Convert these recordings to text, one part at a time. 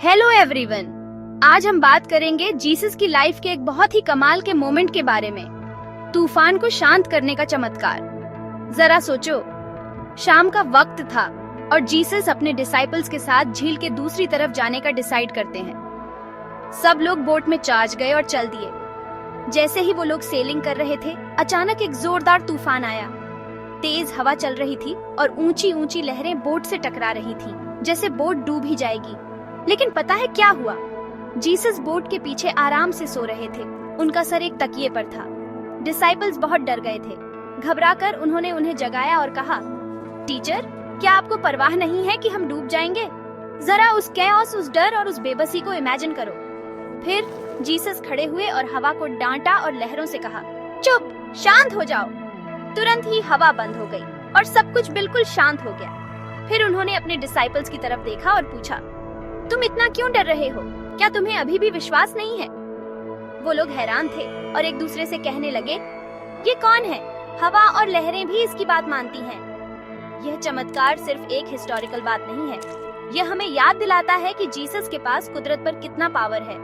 Hello everyone, आज हम बात करेंगे जीसस की लाइफ के एक बहुत ही कमाल के मोमेंट के बारे में, तूफान को शांत करने का चमत्कार। जरा सोचो, शाम का वक्त था और जीसस अपने डिसाइपल्स के साथ झील के दूसरी तरफ जाने का डिसाइड करते हैं। सब लोग बोट में चार्ज गए और चल दिए। जैसे ही वो लोग सेलिंग कर रहे थे, अचानक एक जोरदार तूफान आया। तेज हवा चल रही थी और ऊंची ऊंची लहरें बोट से टकरा रही थी, जैसे बोट डूब ही जाएगी। लेकिन पता है क्या हुआ? जीसस बोट के पीछे आराम से सो रहे थे। उनका सर एक तकिए पर था। डिसाइपल्स बहुत डर गए थे। घबराकर उन्होंने उन्हें जगाया और कहा, टीचर, क्या आपको परवाह नहीं है कि हम डूब जाएंगे? जरा उस कैओस, उस डर और उस बेबसी को इमेजिन करो। फिर जीसस खड़े हुए और हवा को डांटा और लहरों से कहा, चुप, शांत हो जाओ। तुरंत ही हवा बंद हो गई और सब कुछ बिल्कुल शांत हो गया। फिर उन्होंने अपने डिसाइपल्स की तरफ देखा और पूछा, तुम इतना क्यों डर रहे हो? क्या तुम्हें अभी भी विश्वास नहीं है? वो लोग हैरान थे और एक दूसरे से कहने लगे, ये कौन है? हवा और लहरें भी इसकी बात मानती हैं। यह चमत्कार सिर्फ एक हिस्टोरिकल बात नहीं है, यह हमें याद दिलाता है कि जीसस के पास कुदरत पर कितना पावर है।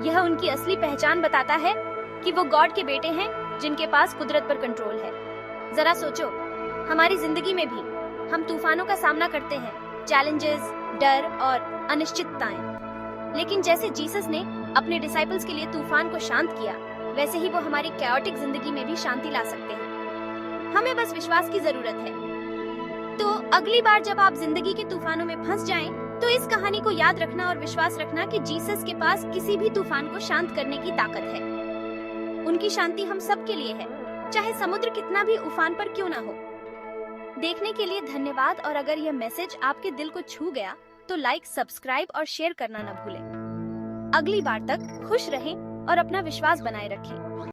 यह उनकी असली पहचान बताता है कि वो गॉड के बेटे हैं जिनके पास कुदरत पर कंट्रोल है। जरा सोचो, हमारी जिंदगी में भी हम तूफानों का सामना करते हैं, चैलेंजेस, डर और अनिश्चितताएं। लेकिन जैसे जीसस ने अपने डिसाइपल्स के लिए तूफान को शांत किया, वैसे ही वो हमारी कैओटिक जिंदगी में भी शांति ला सकते हैं। हमें बस विश्वास की जरूरत है। तो अगली बार जब आप जिंदगी के तूफानों में फंस जाएं, तो इस कहानी को याद रखना और विश्वास रखना कि जीसस के पास किसी भी तूफान को शांत करने की ताकत है। उनकी शांति हम सब के लिए है, चाहे समुद्र कितना भी उफान पर क्यों ना हो। देखने के लिए धन्यवाद, और अगर यह मैसेज आपके दिल को छू गया तो लाइक, सब्सक्राइब और शेयर करना न भूलें। अगली बार तक खुश रहें और अपना विश्वास बनाए रखें।